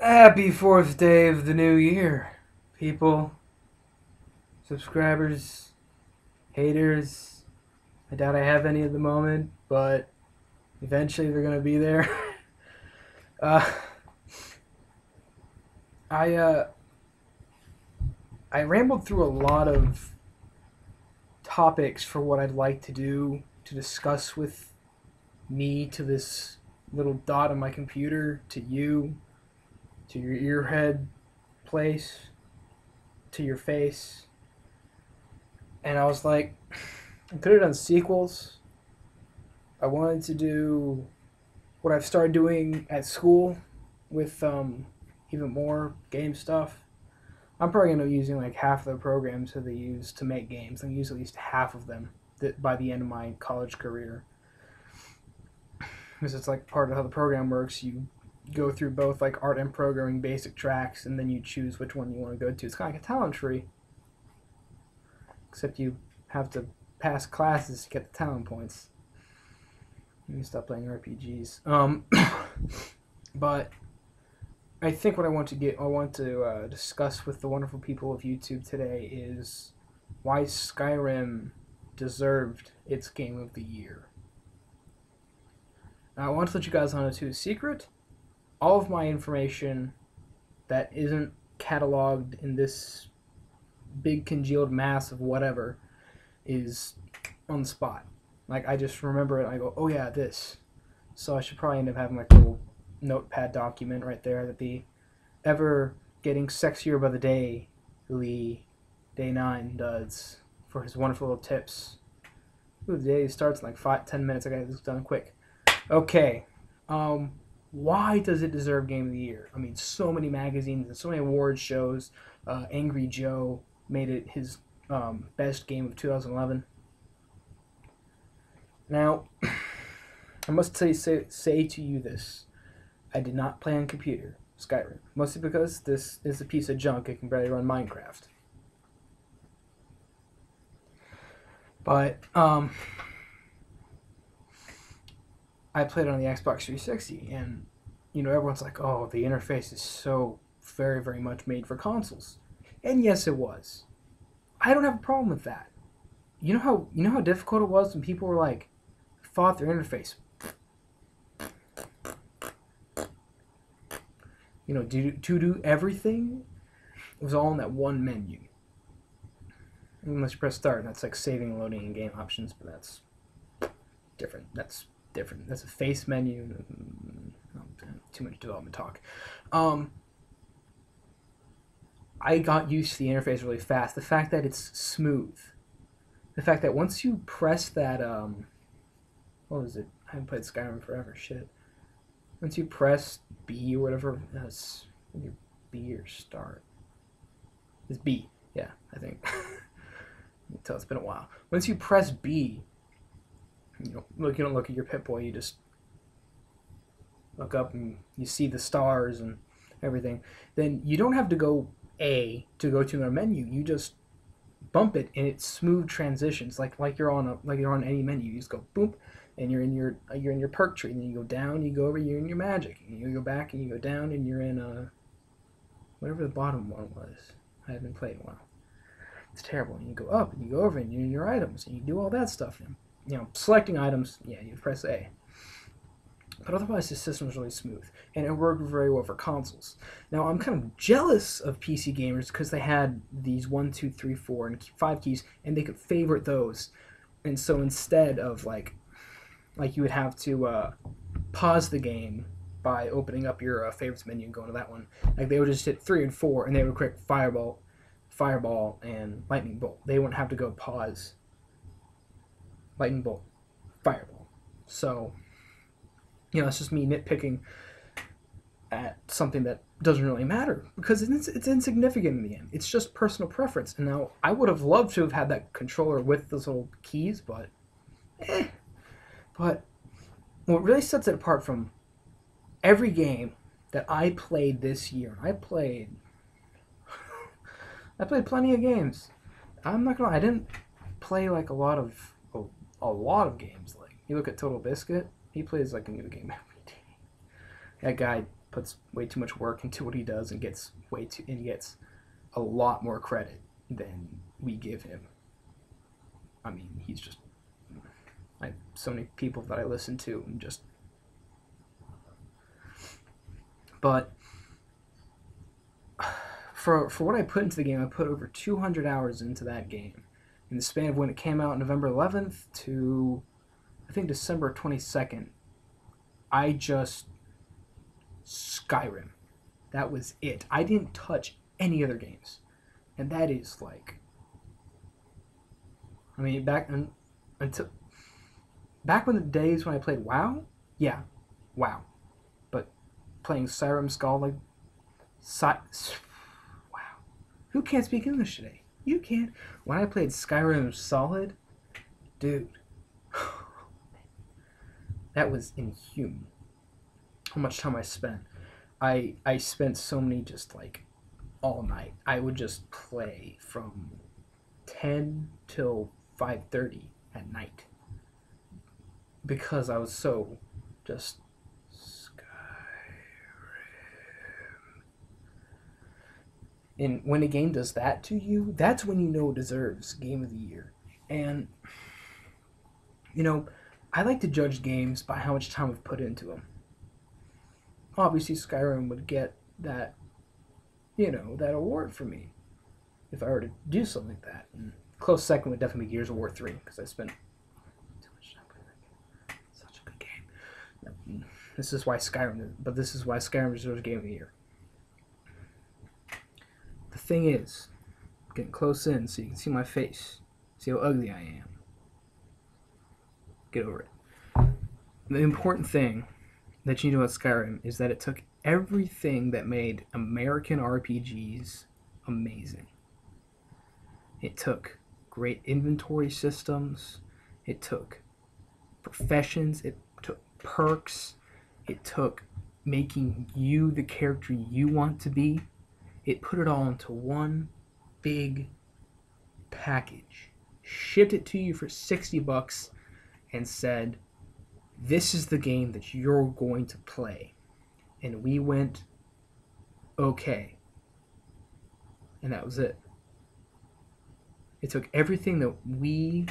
Happy fourth day of the new year, people, subscribers, haters. I doubt I have any at the moment, but eventually they're gonna be there. uh, I uh, I rambled through a lot of topics for what I'd like to do to discuss with me to this little dot on my computer, to you, to your earhead place, to your face, and I was like, I could have done sequels. I wanted to do what I've started doing at school with even more game stuff. I'm probably going to be using like half of the programs that they use to make games. I'm going to use at least half of them by the end of my college career. Because it's like part of how the program works. You go through both like art and programming basic tracks, and then you choose which one you want to go to. It's kind of like a talent tree, except you have to pass classes to get the talent points. Let me stop playing RPGs. But I think what I want to discuss with the wonderful people of YouTube today is why Skyrim deserved its Game of the Year. Now, I want to let you guys know, too, a secret. All of my information that isn't cataloged in this big congealed mass of whatever is on the spot. Like, I just remember it, and I go, oh yeah, this. So I should probably end up having like a little notepad document right there that the ever getting sexier by the day, Lee, Day 9 does for his wonderful little tips. Ooh, the day starts in like 5-10 minutes. I got this done quick. Okay. Why does it deserve Game of the Year? I mean, so many magazines and so many award shows. Angry Joe made it his best game of 2011. Now, I must say to you this. I did not play on computer, Skyrim. Mostly because this is a piece of junk. It can barely run Minecraft. But, I played on the Xbox 360, and, everyone's like, oh, the interface is so very, very much made for consoles. And yes, it was. I don't have a problem with that. You know how difficult it was when people were like, thought their interface. To do everything, it was all in that one menu. Unless you press start, that's like saving, loading, and game options, but that's different. That's different. That's a face menu. Too much development talk. I got used to the interface really fast. The fact that it's smooth. The fact that once you press that, what was it? I haven't played Skyrim forever. Shit. Once you press B or whatever, that's either B or start. It's B. Yeah, I think. You can tell it's been a while. Once you press B, you don't look at your Pip-Boy. You just look up and you see the stars and everything. Then you don't have to go A to go to another menu. You just bump it and it's smooth transitions, like you're on any menu. You just go boop, and you're in your perk tree. And then you go down, you go over, you're in your magic, and you go back and you go down, and you're in whatever the bottom one was. I haven't played in a while. It's terrible. And you go up and you go over and you're in your items and you do all that stuff. And, selecting items, yeah, you press A. But otherwise, the system is really smooth, and it worked very well for consoles. Now, I'm kind of jealous of PC gamers because they had these 1, 2, 3, 4, and 5 keys, and they could favorite those. And so instead of like you would have to pause the game by opening up your favorites menu and going to that one. Like they would just hit 3 and 4, and they would click fireball, and lightning bolt. They wouldn't have to go pause. Lightning bolt, fireball. So, it's just me nitpicking at something that doesn't really matter because it's insignificant in the end. It's just personal preference. And now I would have loved to have had that controller with those little keys, but But what really sets it apart from every game that I played this year, I played plenty of games. I'm not gonna lie, I didn't play like a lot of games. Like you look at Total Biscuit, he plays like a new game every day. That guy puts way too much work into what he does and gets a lot more credit than we give him. I mean, he's just, I have so many people that I listen to and just, but for what I put into the game, I put over 200 hours into that game in the span of when it came out November 11th to I think December 22nd. I just Skyrim. That was it. I didn't touch any other games. And that is like, I mean, back when the days when I played WoW, yeah, WoW. But playing Skyrim Skull, like, wow. Who can't speak English today? You can't. When I played Skyrim Solid, dude, that was inhuman. How much time I spent. I spent so many just like all night. I would just play from 10 till 5:30 at night because I was so just Skyrim. And when a game does that to you, that's when you know it deserves Game of the Year. And you know, I like to judge games by how much time I've put into them. Obviously, Skyrim would get that, that award for me if I were to do something like that. And close second would definitely be Gears of War 3 because I spent too much time playing that game. Such a good game. This is why Skyrim deserves Game of the Year. The thing is, getting close in so you can see my face, see how ugly I am. Get over it. The important thing that you know about Skyrim is that it took everything that made American RPGs amazing. It took great inventory systems, it took professions, it took perks, it took making you the character you want to be. It put it all into one big package, shipped it to you for $60 and said, this is the game that you're going to play. And we went, okay. And that was it. It took everything that we,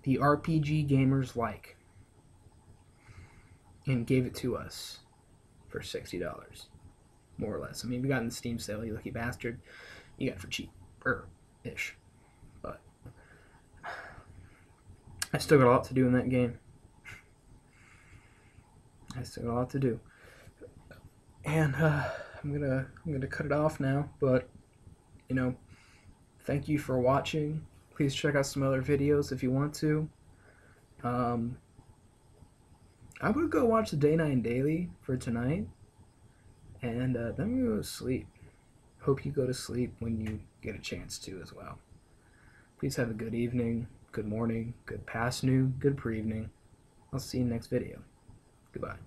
the RPG gamers, like, and gave it to us for $60, more or less. I mean, we got it in the Steam sale, you lucky bastard. You got it for cheap-ish. But I still got a lot to do in that game. I still got a lot to do. And I'm gonna cut it off now, but thank you for watching. Please check out some other videos if you want to. I'm gonna go watch the Day 9 Daily for tonight, and then I'm gonna go to sleep. Hope you go to sleep when you get a chance to as well. Please have a good evening, good morning, good past noon, good pre-evening. I'll see you in the next video. Goodbye.